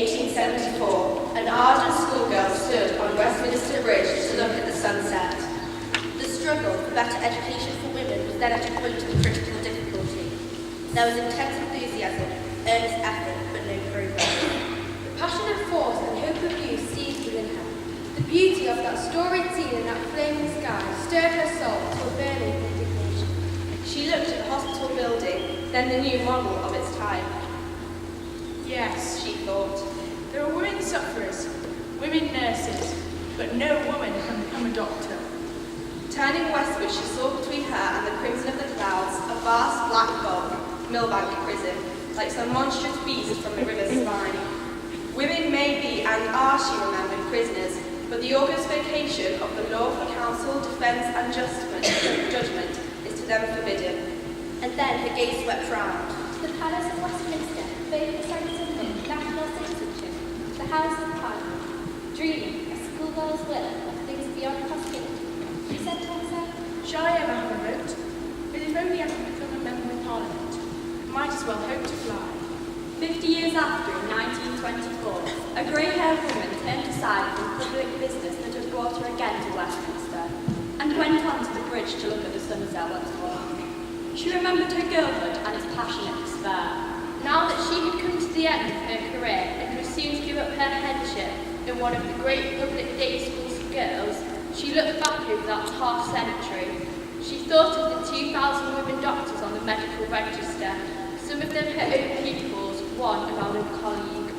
1874, an ardent schoolgirl stood on Westminster Bridge to look at the sunset. The struggle for better education for women was then at a point of critical difficulty. There was intense enthusiasm, earnest effort, but no progress. The passionate force and hope of youth seized within her. The beauty of that storied scene in that flaming sky stirred her soul to a burning indignation. She looked at the hospital building, then the new model of its time. Yes, she thought, there are women sufferers, women nurses, but no woman can become a doctor. Turning westward, she saw between her and the crimson of the clouds a vast black bulk, Millbank prison, like some monstrous beast from the river's spine. Women may be and are, she remembered, prisoners, but the august vocation of the law for counsel, defence and judgment is to them forbidden. And then her gaze swept round. The Palace of Westminster, famous symbol of national citizenship, the House of Parliament, dreaming a schoolgirl's will of things beyond possibility. She said to herself, Shall I ever have a vote? But if only I can become a member of Parliament, I might as well hope to fly. 50 years after, in 1924, a grey-haired woman turned aside from public business that had brought her again to Westminster, and went on to the bridge to look at the sunset once more. She remembered her girlhood and its passionate despair. Now that she had come to the end of her career and was soon to give up her headship in one of the great public day schools for girls, she looked back over that half-century. She thought of the 2,000 women doctors on the medical register, some of them her own pupils, one a valued colleague.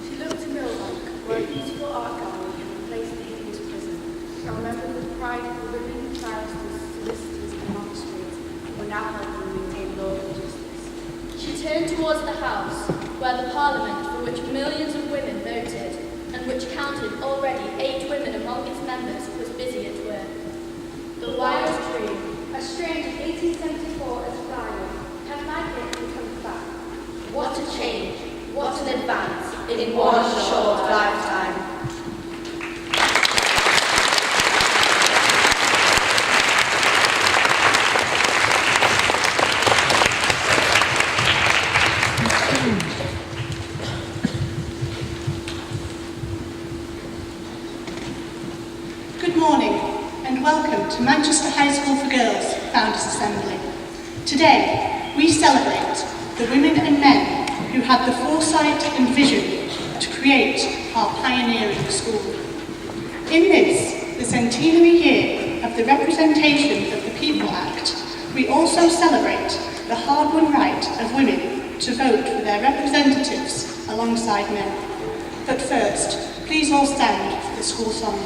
She looked to Millbank, where a beautiful art gallery had replaced the hideous prison, and remembered with pride the women, barristers, solicitors and magistrates who were now helping maintain law and justice. She turned towards the House, where the Parliament, for which millions of women voted, and which counted already 8 women among its members, was busy at work. The wild dream, as strange as 1874 as flying, had migrated and come back. What a change, what an advance in one short lifetime. Good morning and welcome to Manchester High School for Girls Founders Assembly. Today we celebrate the women and men who had the foresight and vision to create our pioneering school. In this, the centenary year of the Representation of the People Act, we also celebrate the hard-won right of women to vote for their representatives alongside men. But first, please all stand for the school song.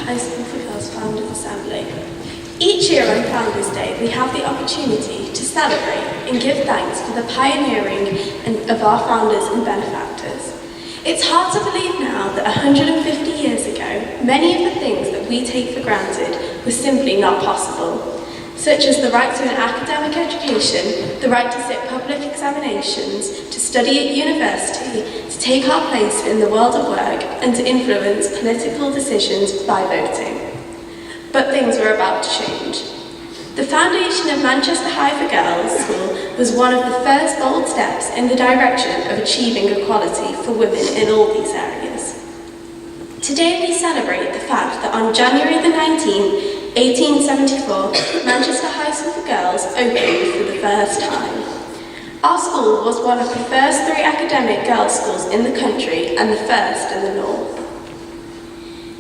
High School for Girls Founders Assembly. Each year on Founders Day, we have the opportunity to celebrate and give thanks for the pioneering of our founders and benefactors. It's hard to believe now that 150 years ago, many of the things that we take for granted were simply not possible, such as the right to an academic education, the right to sit public examinations, to study at university, to take our place in the world of work, and to influence political decisions by voting. But things were about to change. The foundation of Manchester High for Girls School was one of the first bold steps in the direction of achieving equality for women in all these areas. Today we celebrate the fact that on January the 19th, 1874, Manchester High School for Girls opened for the first time. Our school was one of the first 3 academic girls' schools in the country and the first in the north.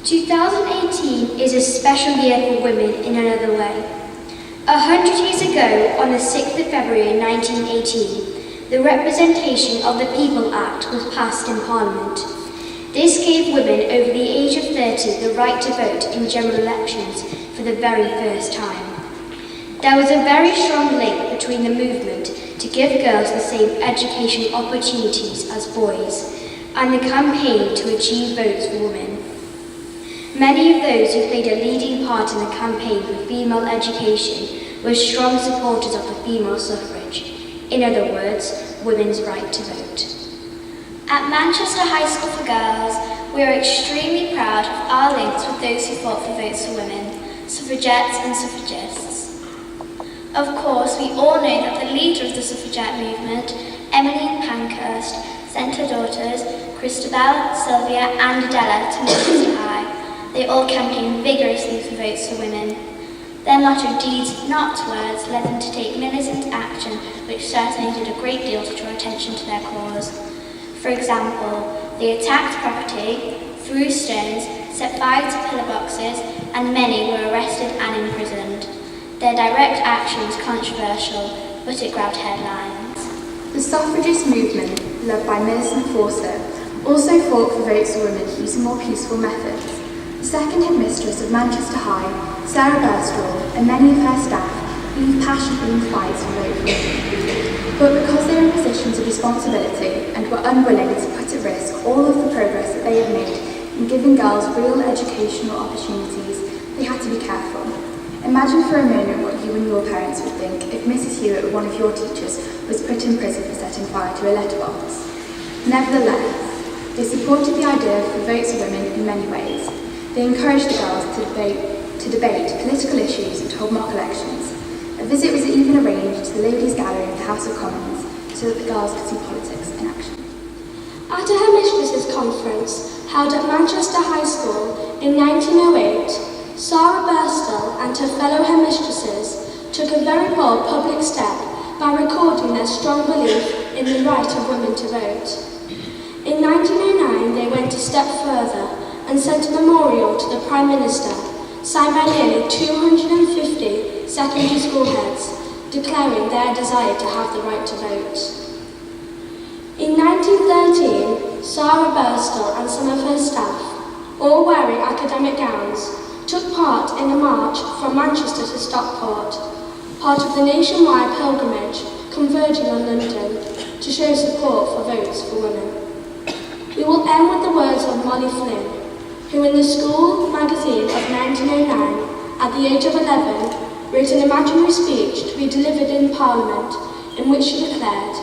2018 is a special year for women in another way. 100 years ago, on the 6th of February 1918, the Representation of the People Act was passed in Parliament. This gave women over the age of 30 the right to vote in general elections for the very first time. There was a very strong link between the movement to give girls the same educational opportunities as boys and the campaign to achieve votes for women. Many of those who played a leading part in the campaign for female education were strong supporters of the female suffrage, in other words, women's right to vote. At Manchester High School for Girls, we are extremely proud of our links with those who fought for votes for women, suffragettes and suffragists. Of course, we all know that the leader of the suffragette movement, Emmeline Pankhurst, sent her daughters, Christabel, Sylvia and Adela to Manchester High. They all campaigned vigorously for votes for women. Their motto, deeds, not words, led them to take militant action, which certainly did a great deal to draw attention to their cause. For example, they attacked property, threw stones, set fire to pillar boxes, and many were arrested and imprisoned. Their direct action was controversial, but it grabbed headlines. The suffragist movement, led by Millicent Forster, also fought for votes for women using more peaceful methods. The second headmistress of Manchester High, Sarah Burstall, and many of her staff believed passionately in fights for vote for women. But because they were in positions of responsibility and were unwilling to put at risk all of the progress that they had made in giving girls real educational opportunities, they had to be careful. Imagine for a moment what you and your parents would think if Mrs. Hewitt, one of your teachers, was put in prison for setting fire to a letterbox. Nevertheless, they supported the idea for votes for women in many ways. They encouraged the girls to debate political issues and to hold mock elections. A visit was even arranged to the Ladies' Gallery of the House of Commons so that the girls could see politics in action. At a Headmistresses' Conference held at Manchester High School in 1908, Sarah Burstall and her fellow headmistresses took a very bold public step by recording their strong belief in the right of women to vote. In 1909, they went a step further and sent a memorial to the Prime Minister, signed by nearly 250 secondary school heads, declaring their desire to have the right to vote. In 1913, Sarah Burstall and some of her staff, all wearing academic gowns, took part in a march from Manchester to Stockport, part of the nationwide pilgrimage converging on London to show support for votes for women. We will end with the words of Molly Flynn, who in the School magazine of 1909, at the age of 11, wrote an imaginary speech to be delivered in Parliament, in which she declared,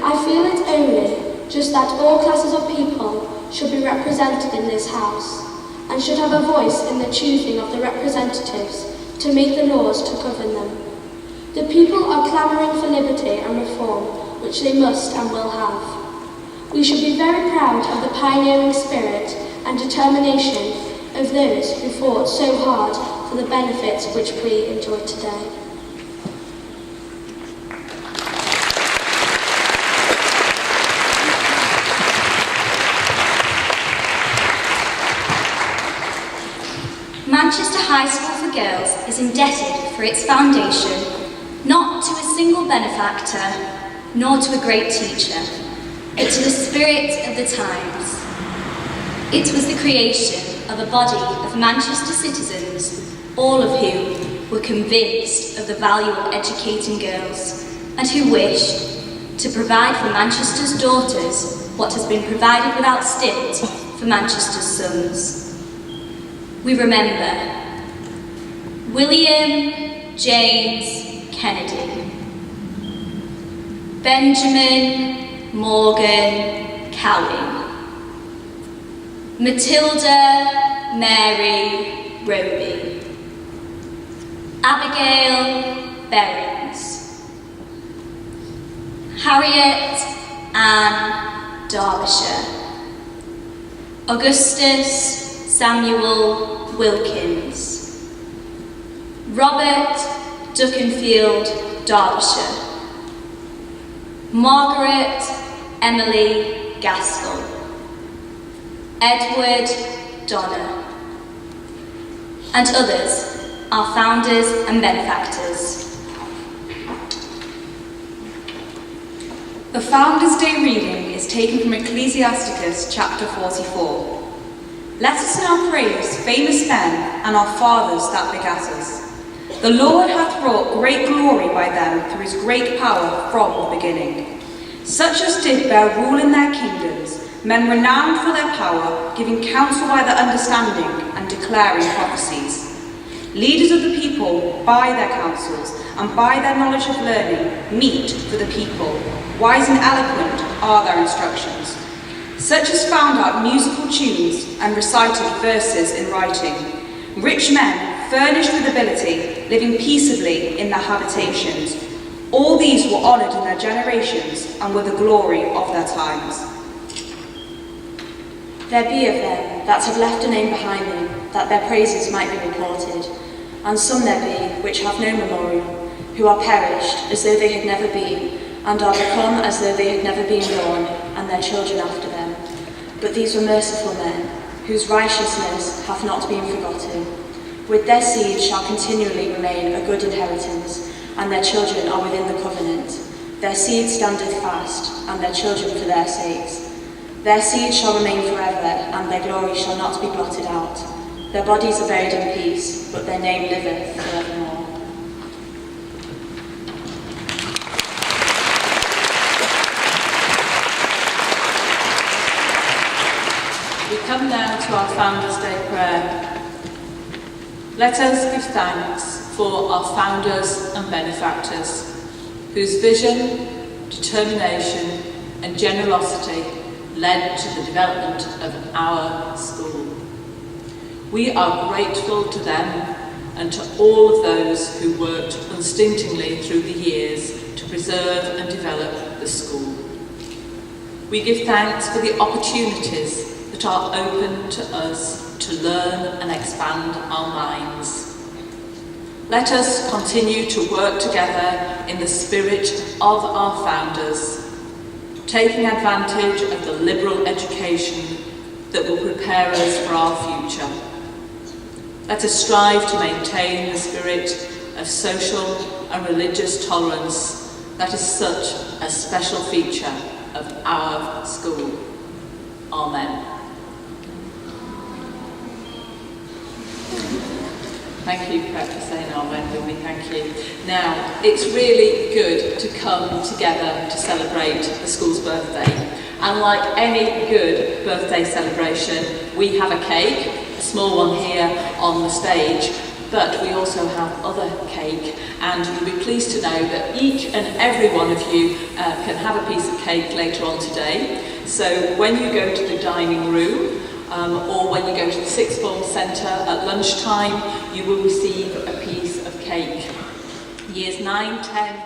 "I feel it only just that all classes of people should be represented in this House, and should have a voice in the choosing of the representatives to make the laws to govern them. The people are clamouring for liberty and reform, which they must and will have. We should be very proud of the pioneering spirit and determination of those who fought so hard for the benefits which we enjoy today." Manchester High School for Girls is indebted for its foundation not to a single benefactor, nor to a great teacher, but to the spirit of the times. It was the creation of a body of Manchester citizens, all of whom were convinced of the value of educating girls and who wished to provide for Manchester's daughters what has been provided without stint for Manchester's sons. We remember William James Kennedy, Benjamin Morgan Cowan, Matilda Mary Roby, Abigail Behrens, Harriet Ann Derbyshire, Augustus Samuel Wilkins, Robert Duckenfield Derbyshire, Margaret Emily Gaskell, Edward Donner, and others, our founders and benefactors. The Founders' Day reading is taken from Ecclesiasticus chapter 44. Let us now praise famous men and our fathers that begat us. The Lord hath wrought great glory by them through his great power from the beginning. Such as did bear rule in their kingdoms, men renowned for their power, giving counsel by their understanding and declaring prophecies. Leaders of the people by their counsels and by their knowledge of learning meet for the people. Wise and eloquent are their instructions. Such as found out musical tunes and recited verses in writing. Rich men furnished with ability, living peaceably in their habitations. All these were honoured in their generations and were the glory of their times. There be of them that have left a name behind them, that their praises might be reported. And some there be which have no memorial, who are perished as though they had never been, and are become as though they had never been born, and their children after them. But these were merciful men, whose righteousness hath not been forgotten. With their seed shall continually remain a good inheritance, and their children are within the covenant. Their seed standeth fast, and their children for their sakes. Their seed shall remain forever, and their glory shall not be blotted out. Their bodies are buried in peace, but their name liveth forevermore. We come now to our Founders' Day prayer. Let us give thanks for our founders and benefactors, whose vision, determination and generosity led to the development of our school. We are grateful to them and to all of those who worked unstintingly through the years to preserve and develop the school. We give thanks for the opportunities that are open to us to learn and expand our minds. Let us continue to work together in the spirit of our founders, taking advantage of the liberal education that will prepare us for our future. Let us strive to maintain the spirit of social and religious tolerance that is such a special feature of our school. Amen. Thank you for saying amen with me, thank you. Now, it's really good to come together to celebrate the school's birthday. And like any good birthday celebration, we have a cake, a small one here on the stage, but we also have other cake, and you'll be pleased to know that each and every one of you can have a piece of cake later on today. So when you go to the dining room, or when you go to the Sixth Form Centre at lunchtime, you will receive a piece of cake. Years 9, 10